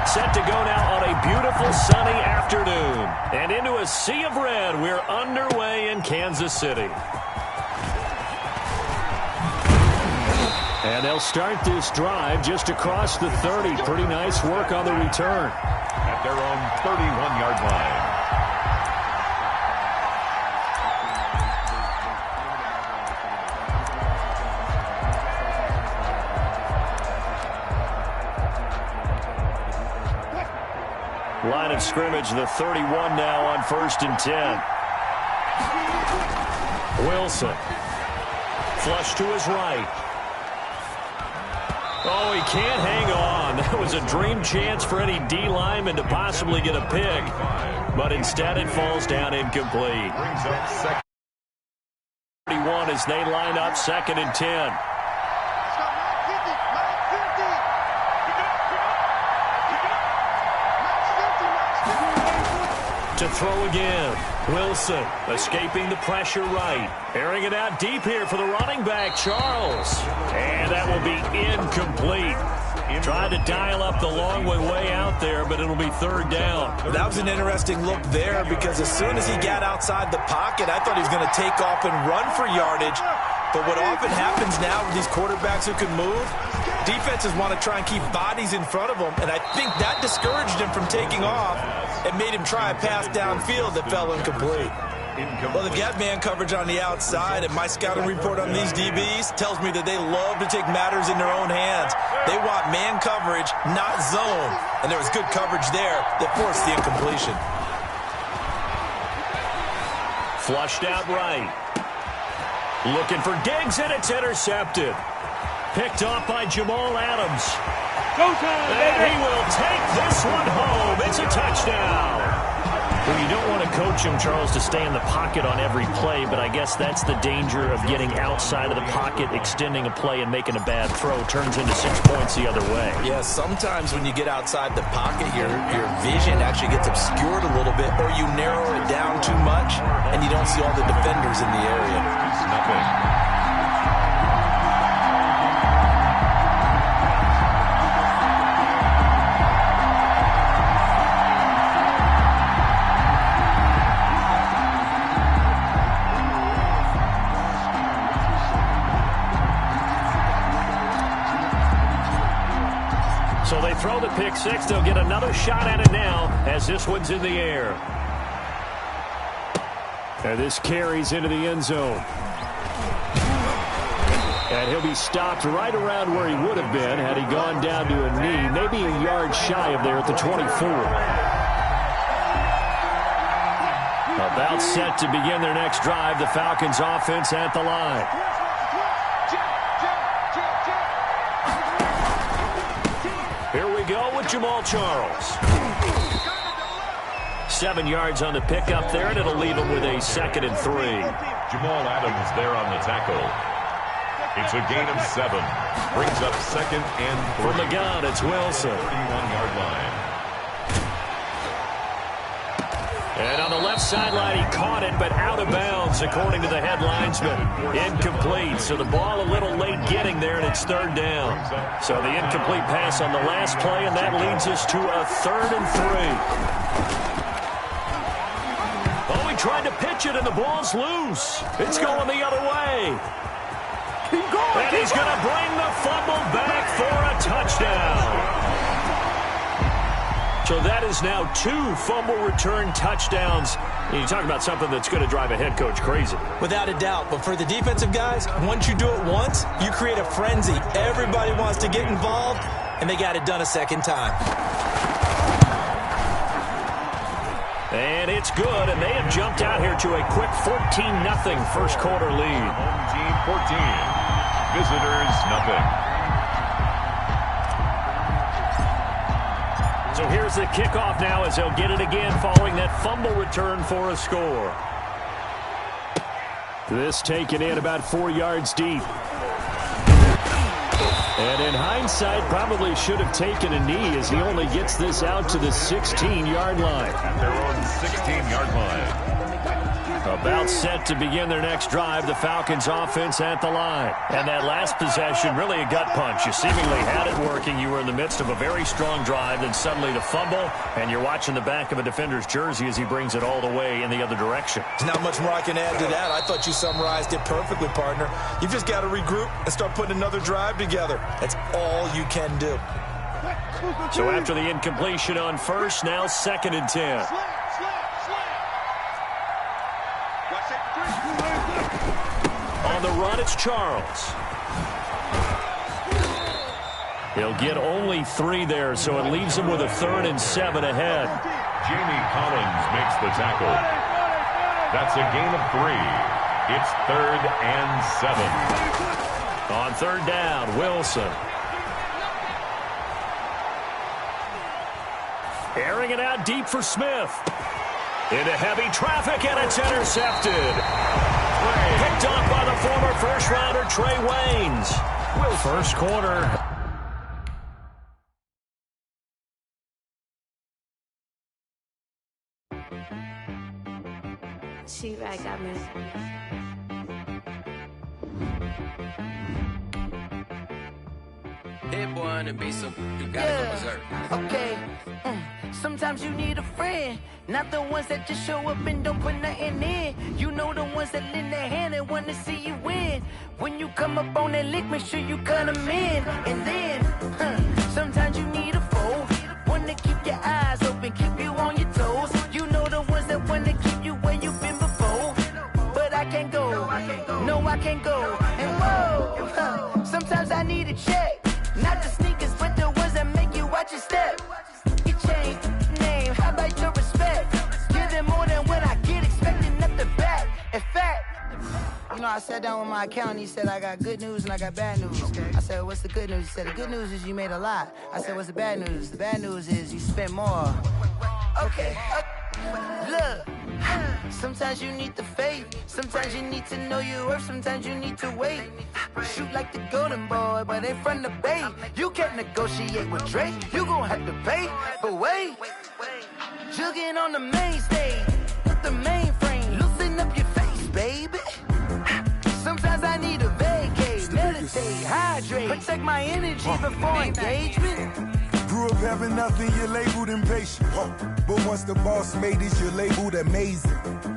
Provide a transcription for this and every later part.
Set to go now on a beautiful sunny afternoon. And into a sea of red, we're underway in Kansas City. And they'll start this drive just across the 30. Pretty nice work on the return. At their own 31-yard line. Line of scrimmage, the 31 now on 1st and 10. Wilson. Flush to his right. Oh, he can't hang on. That was a dream chance for any D lineman to possibly get a pick. But instead it falls down incomplete. 31 as they line up 2nd and 10. To throw again. Wilson escaping the pressure right. Airing it out deep here for the running back, Charles. And that will be incomplete. Tried to dial up the long way out there, but it'll be 3rd down. That was an interesting look there because as soon as he got outside the pocket, I thought he was going to take off and run for yardage. But what often happens now with these quarterbacks who can move, defenses want to try and keep bodies in front of them, and I think that discouraged him from taking off and made him try a pass downfield that fell incomplete. Well, they've got man coverage on the outside, and my scouting report on these DBs tells me that they love to take matters in their own hands. They want man coverage, not zone, and there was good coverage there that forced the incompletion. Flushed out right. Looking for Diggs, and it's intercepted. Picked off by Jamal Adams. Go time, and he will take this one home. It's a touchdown. Well, you don't want to coach him, Charles, to stay in the pocket on every play, but I guess that's the danger of getting outside of the pocket, extending a play, and making a bad throw. Turns into 6 points the other way. Yeah, sometimes when you get outside the pocket, your vision actually gets obscured a little bit, or you narrow it down too much, and you don't see all the defenders in the area. Nothing. So they throw the pick six. They'll get another shot at it now as this one's in the air. And this carries into the end zone. And he'll be stopped right around where he would have been had he gone down to a knee, maybe a yard shy of there at the 24. About set to begin their next drive, the Falcons offense at the line. Here we go with Jamal Charles. 7 yards on the pickup there, and it'll leave him with a 2nd and 3. Jamal Adams there on the tackle. It's a gain of 7. Brings up 2nd and 3. From the gun, it's Wilson. 31-yard line. And on the left sideline, he caught it, but out of bounds, according to the head linesman. Incomplete, so the ball a little late getting there, and it's 3rd down. So the incomplete pass on the last play, and that leads us to a 3rd and 3. Oh, he tried to pitch it, and the ball's loose. It's going the other way. And he's going to bring the fumble back for a touchdown. So that is now 2 fumble return touchdowns. And you talk about something that's going to drive a head coach crazy. Without a doubt. But for the defensive guys, once you do it once, you create a frenzy. Everybody wants to get involved, and they got it done a 2nd time. And it's good, and they have jumped out here to a quick 14-0 first quarter lead. Home team 14. Visitors nothing. So here's the kickoff now as they'll get it again following that fumble return for a score. This taken in about 4 yards deep. And in hindsight, probably should have taken a knee as he only gets this out to the 16-yard line. At their own 16-yard line. About set to begin their next drive, the Falcons offense at the line. And that last possession, really a gut punch. You seemingly had it working. You were in the midst of a very strong drive, then suddenly the fumble, and you're watching the back of a defender's jersey as he brings it all the way in the other direction. There's not much more I can add to that. I thought you summarized it perfectly, partner. You've just got to regroup and start putting another drive together. That's all you can do. So after the incompletion on first, now 2nd and 10. On the run, it's Charles. He'll get only 3 there, so it leaves him with a 3rd and 7 ahead. Jamie Collins makes the tackle. That's a gain of 3. It's 3rd and 7. On 3rd down, Wilson. Airing it out deep for Smith. Into heavy traffic, and it's intercepted. Picked off by the former first-rounder Trey Waynes. First quarter. She-Rag got me. Hit boy on the beat, so you gotta go berserk. Okay. Sometimes you need a friend, not the ones that just show up and don't put nothing in. You know the ones that lend their hand and want to see you win. When you come up on that lick, make sure you cut them in. And then, sometimes you need a foe, one to keep your eyes open, keep you on your toes. You know the ones that want to keep you where you've been before. But I can't go, no I can't go. And whoa, sometimes I need a check. Not the sneakers, but the ones that make you watch your step. You change name, how about your respect? Give them more than what I get, expecting up the back. In fact, you know, I sat down with my accountant. He said, I got good news and I got bad news. I said, what's the good news? He said, the good news is you made a lot. I said, what's the bad news? The bad news is you spent more. Okay, look. Sometimes you need the faith. Sometimes you need to know your worth. Sometimes you need to wait. Shoot like the golden boy, but ain't from the bay. You can't negotiate with Drake. You gon' have to pay. But wait, jugging on the main stage, with the mainframe. Loosen up your face, baby. Sometimes I need a vacate, meditate, hydrate, protect my energy before engagement. Grew up having nothing, you're labeled impatient. But once the boss made it, you're labeled amazing.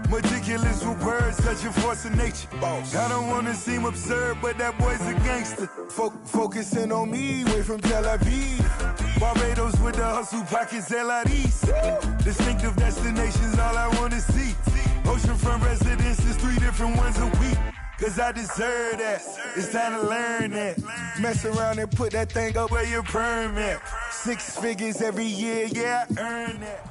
Meticulous with words, such a force of nature. I don't wanna seem absurd, but that boy's a gangster. Focusing on me, way from Tel Aviv. Barbados with the hustle pockets, LIDs. Distinctive destinations, all I wanna see. Oceanfront residences, 3 different ones a week. Cause I deserve that. It's time to learn that. Mess around and put that thing up where your permit. 6 figures every year, yeah, I earn that.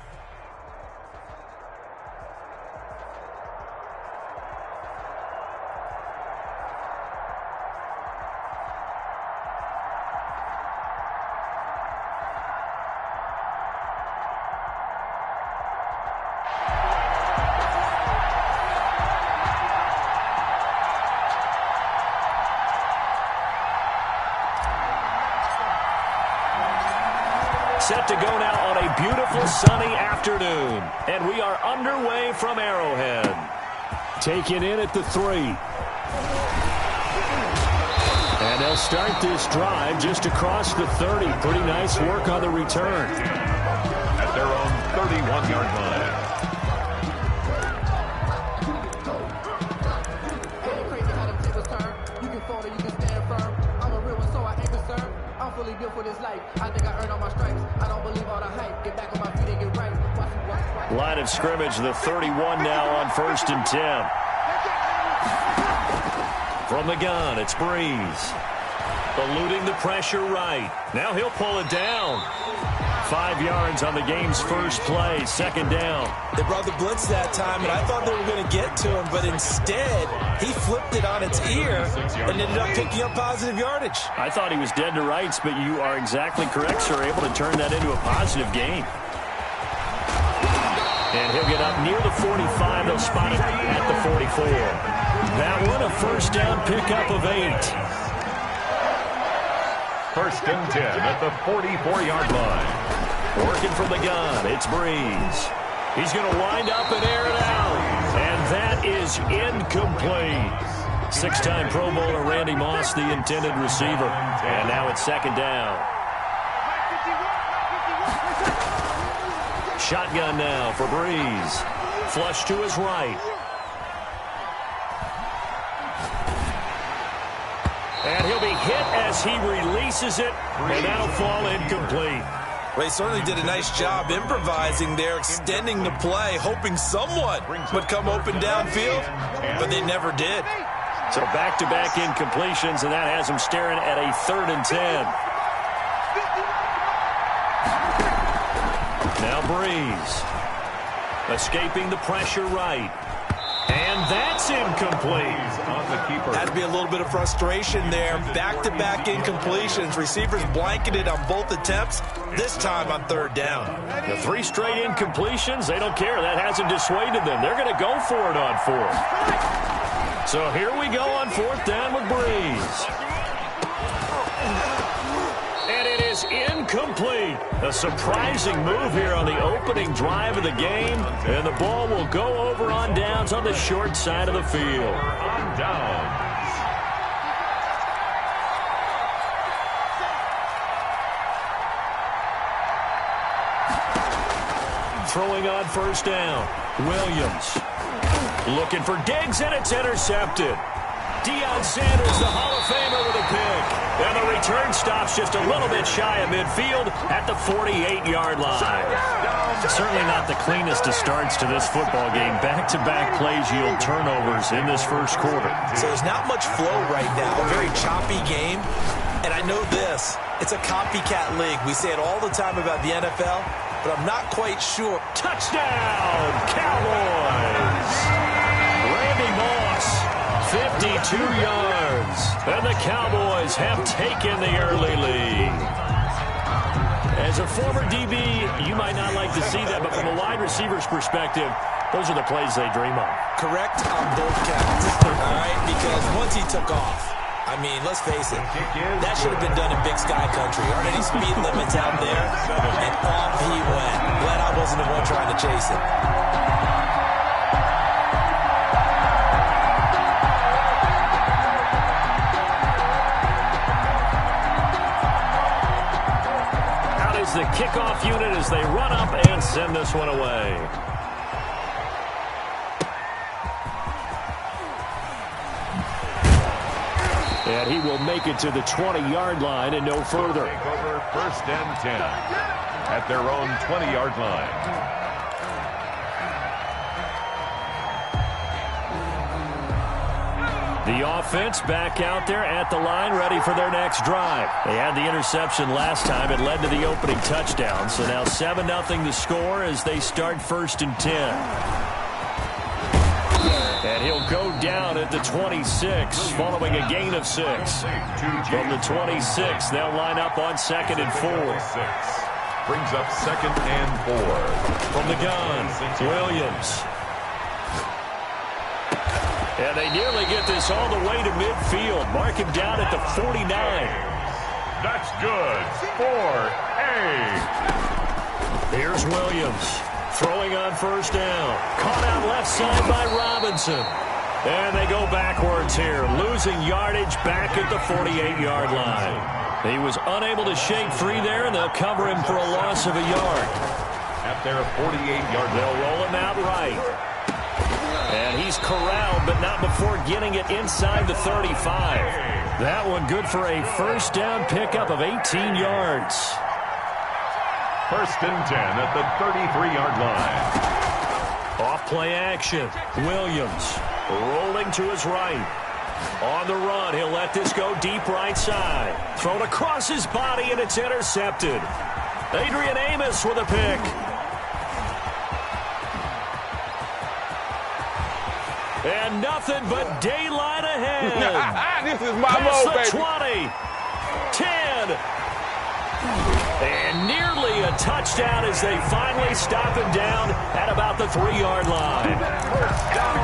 Set to go now on a beautiful sunny afternoon. And we are underway from Arrowhead. Taken in at the 3. And they'll start this drive just across the 30. Pretty nice work on the return. At their own 31-yard line. Built for this life. I think I earned all my stripes. I don't believe all the hype. Get back on my feet and get right. Line of scrimmage, the 31 now on 1st and 10. From the gun, it's Breeze. Eluding the pressure right. Now he'll pull it down. 5 yards on the game's first play, 2nd down. They brought the blitz that time, and I thought they were going to get to him, but instead, he flipped it on its ear and ended up picking up positive yardage. I thought he was dead to rights, but you are exactly correct, sir. Able to turn that into a positive gain. And he'll get up near the 45. They'll spot it at the 44. That one, a first down pickup of 8. First and 10 at the 44-yard line. Working from the gun, it's Breeze. He's going to wind up and air it out. And that is incomplete. Six-time Pro Bowler Randy Moss, the intended receiver. And now it's second down. Shotgun now for Breeze. Flush to his right. And he'll be hit as he releases it, and that'll fall incomplete. Well, he certainly did a nice job improvising there, extending the play, hoping someone would come open downfield, but they never did. So back-to-back incompletions, and that has him staring at a 3rd and 10. Now Breeze. Escaping the pressure right. And that's incomplete. On the keeper. Had to be a little bit of frustration there. Back-to-back incompletions. Receivers blanketed on both attempts, this time on 3rd down. The 3 straight incompletions, they don't care. That hasn't dissuaded them. They're going to go for it on 4th. So here we go on 4th down with Breeze. And it is incomplete. A surprising move here on the opening drive of the game. And the ball will go over on downs on the short side of the field. On downs. Throwing on 1st down. Williams. Looking for Diggs, and it's intercepted. Deion Sanders, the Hall of Famer, with a pick. And the return stops just a little bit shy of midfield at the 48-yard line. Certainly not the cleanest of starts to this football game. Back-to-back plays yield turnovers in this first quarter. So there's not much flow right now. A very choppy game. And I know this. It's a copycat league. We say it all the time about the NFL, but I'm not quite sure. Touchdown, Cowboys! Randy Moss, 52 yards. And the Cowboys have taken the early lead. As a former DB, you might not like to see that, but from a wide receiver's perspective, those are the plays they dream of. Correct on both counts. All right, because once he took off, I mean, let's face it, that should have been done in Big Sky Country. Aren't any speed limits out there? And off he went. Glad I wasn't the one trying to chase him. Out is the kickoff unit as they run up and send this one away. And he will make it to the 20-yard line and no further. Take over 1st and 10 at their own 20-yard line. The offense back out there at the line, ready for their next drive. They had the interception last time. It led to the opening touchdown. So now 7-0 to score as they start 1st and 10. And he'll go down at the 26, following a gain of 6. From the 26, they'll line up on 2nd and 4. Brings up 2nd and 4. From the gun, Williams. And they nearly get this all the way to midfield. Mark him down at the 49. That's good for A. Here's Williams. Throwing on 1st down. Caught out left side by Robinson. And they go backwards here. Losing yardage back at the 48-yard line. He was unable to shake free there, and they'll cover him for a loss of a yard. At their 48-yard line. They'll roll him out right. And he's corralled, but not before getting it inside the 35. That one good for a 1st down pickup of 18 yards. 1st and 10 at the 33-yard line. Off play action. Williams rolling to his right. On the run, he'll let this go deep right side. Thrown across his body, and it's intercepted. Adrian Amos with a pick. And nothing but daylight ahead. This is my Past mode, the baby. 20. 10. And nearly a touchdown as they finally stop him down at about the 3-yard line.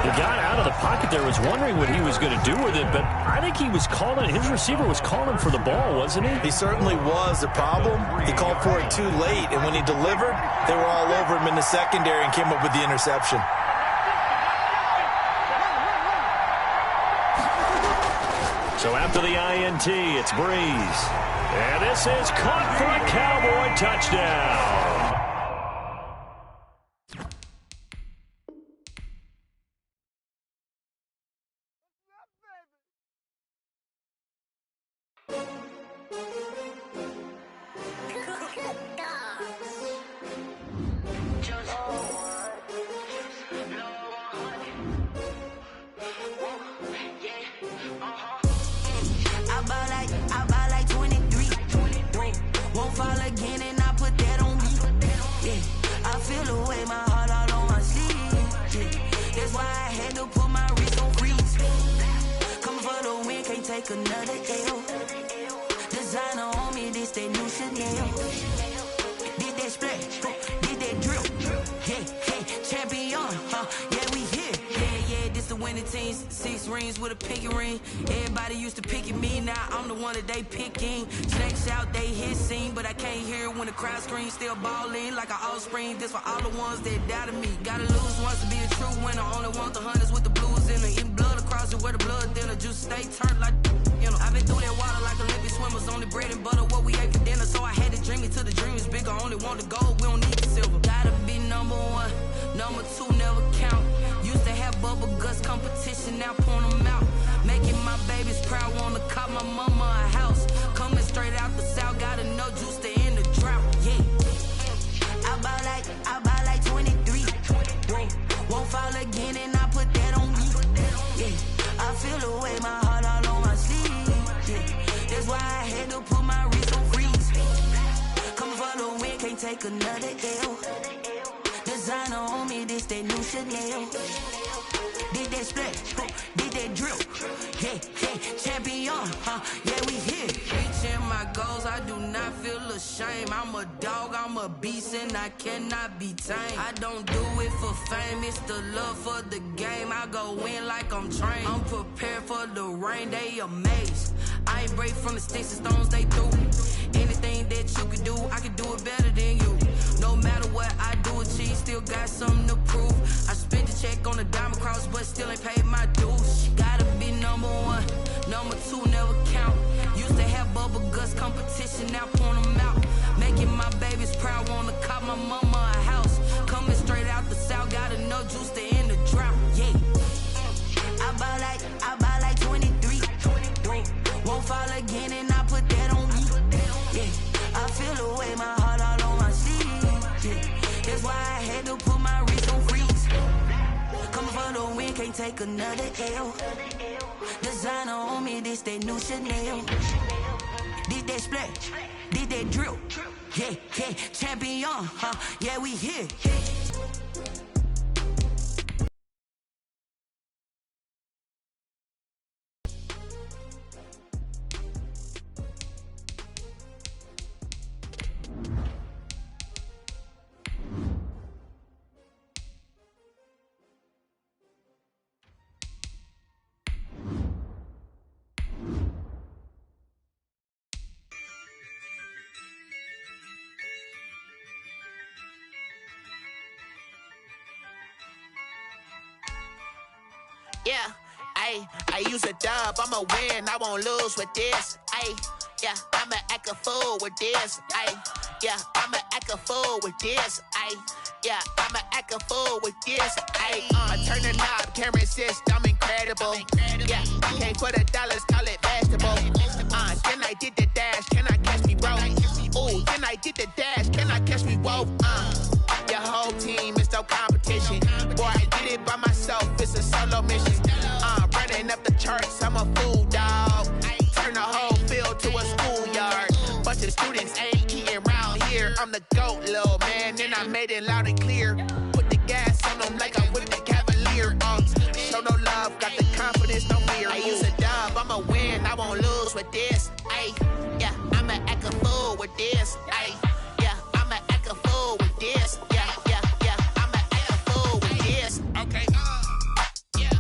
He got out of the pocket there, was wondering what he was going to do with it, but I think he was calling, his receiver was calling for the ball, wasn't he? He certainly was. The problem, he called for it too late, and when he delivered, they were all over him in the secondary and came up with the interception. So after the INT, it's Breeze. And this is caught for a Cowboy touchdown. Another L. Designer on me, this that new Chanel. Did that splash, did that drill. Yeah, champion, yeah, we here. Yeah, this the winning team. 6 rings with a pinky ring. Everybody used to picking me, now I'm the one that they picking. Snakes out, they hit scene, but I can't hear when the crowd screams. Still balling like an offspring. This for all the ones that doubted me. Gotta lose once to be a true winner. Only want the hunters with the blues in it. Eating blood across it where the blood dinner. Juice stay turned like, you know. I've been through that water like Olympic swimmers. Only bread and butter, what we ate for dinner. So I had to dream it till the dream is bigger. Only want the gold, we don't need the silver. Gotta be number 1, number 2 never count. Used to have bubble guts competition, now point them out. Making my babies proud, wanna cop my mama a house. Coming straight out the south, gotta know Juice to end the drought. Yeah, I buy like 23. Won't fall again, and I put that on me. Yeah, I feel the way, my heart all on my sleeve. Yeah, that's why I had to put my wrist on freeze. Coming for the win, can't take another L. Designer on me, this that new Chanel. Did that splash, did that drill. Yeah, champion, yeah, we here. Reaching my goals, I do not feel ashamed. I'm a dog, I'm a beast, and I cannot be tamed. I don't do it for fame, it's the love for the game. I go in like I'm trained. I'm prepared for the rain, they amazed. I ain't break from the sticks and stones they threw. Anything that you can do, I can do it better than you. No matter what I do, achieve, still got something to prove. I spent the check on the diamond cross, but still ain't paid my dues. Gotta be number 1, number 2 never count. Used to have bubble guts competition, now point them out. Making my babies proud, wanna cop my mama a house. Coming straight out the south, gotta know Juice to end the drought. Yeah, I buy like 23. Won't fall again, and I put that on me. Yeah, I feel the way, my heart all on my sleeve. Yeah, that's why I had to put my wrist on freeze. Coming for the win, can't take another L. Designer on me, this that new Chanel. Did that splash, did that drill. Yeah, champion, yeah, we here. Yeah, I use a dub, I'ma win, I won't lose with this. Yeah, I'ma act a fool with this. Yeah, I'ma act a fool with this. Yeah, I'ma act a fool with this. I turn the knob, camera assist, I'm incredible. Yeah, can't put $1, call it vegetable. Then I did the dash, can I catch me, bro? Ooh, then I did the dash, can I catch me, whoa? Your whole team is no competition. Boy, I did it by myself, it's a solo mission. Running up the charts, I'm a fool, dog. Turn the whole field to a schoolyard. Bunch of students ain't eating round here. I'm the GOAT, little man, and I made it loud and clear. Put the gas on them like I'm with the Cavalier. Show no love, got the confidence, no fear. I use a dub, I'ma win, I won't lose with this. Yeah, I'ma act a fool with this. Yeah, I'ma act a fool with this. Yeah, I'ma act a fool with this. Okay. Yeah.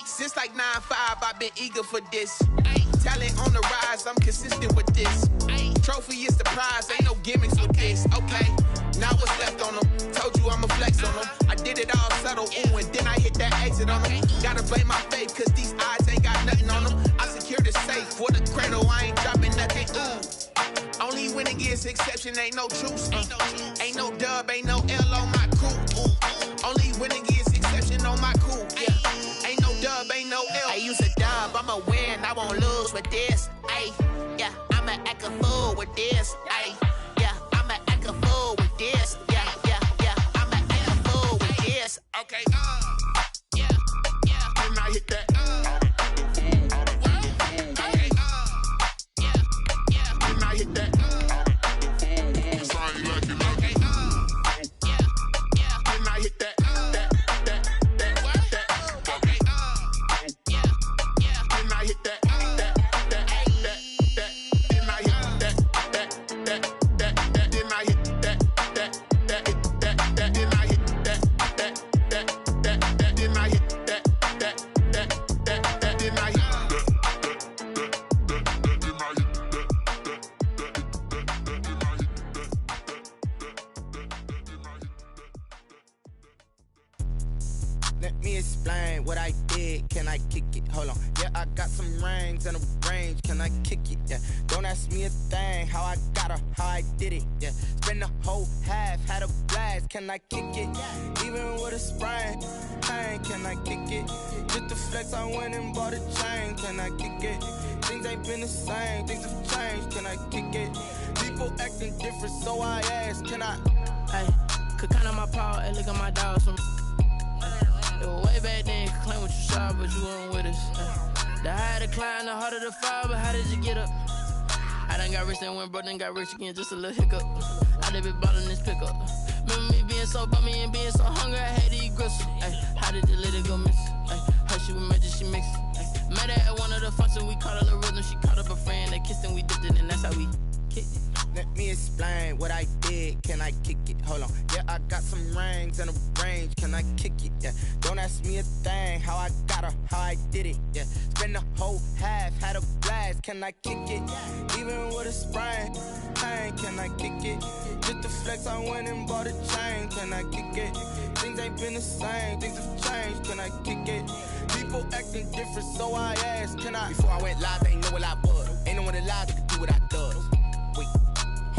Since like 9-5, I've been eager for this. Talent on the rise, I'm consistent with this. Trophy is the prize, ain't no gimmicks with this. Okay, now what's left on them? Told you I'ma flex on them. I did it all subtle, ooh, and then I hit that exit on them. Gotta blame my faith, cause these eyes ain't got nothing on them. I secure the safe for the cradle, I ain't dropping nothing, ooh. Only winning is exception, ain't no truce. Ain't no dub, ain't no L on my crew. Ooh. Only winning is exception on my crew, yeah. Ain't no dub, ain't no L. I use a dub, I'ma win, I won't lose with this. Ay, yeah, I'ma act a fool with this. Ay, yeah, I'ma act a fool with this. Yeah, yeah, yeah, I'ma act a fool with this. Okay, yeah, yeah. Then I hit that. Let me explain what I did. Can I kick it? Hold on. Yeah, I got some rings and a range. Can I kick it? Yeah. Don't ask me a thing. How I got her, how I did it. Yeah. Spend the whole half, had a blast. Can I kick it? Even with a sprain. Pain, can I kick it? Just to flex, I went and bought a chain. Can I kick it? Things ain't been the same. Things have changed. Can I kick it? People acting different, so I ask. Can I? Hey, could count on my power and look at my dogs from. Way back then, could claim what you saw, but you weren't with us. The higher the climb, the harder the fall, but how did you get up? I done got rich and went broke, then got rich again, just a little hiccup. I done been ballin' this pickup. Remember me being so bummy and being so hungry, I had to eat gristle. How did the lady go miss? Her she was magic, she mixed. Met her at one of the functions, we caught a little rhythm. She caught up a friend, they kissed and we dipped it, and that's how we kicked it. Let me explain what I did. Can I kick it? Hold on. Yeah, I got some rings and a range. Can I kick it? Yeah. Don't ask me a thing. How I got her, how I did it. Yeah. Spend the whole half, had a blast. Can I kick it? Even with a sprain. Pain, can I kick it? Just to flex, I went and bought a chain. Can I kick it? Things ain't been the same. Things have changed. Can I kick it? People acting different, so I asked. Can I? Before I went live, they ain't know what I was. Ain't no one alive that could do what I does.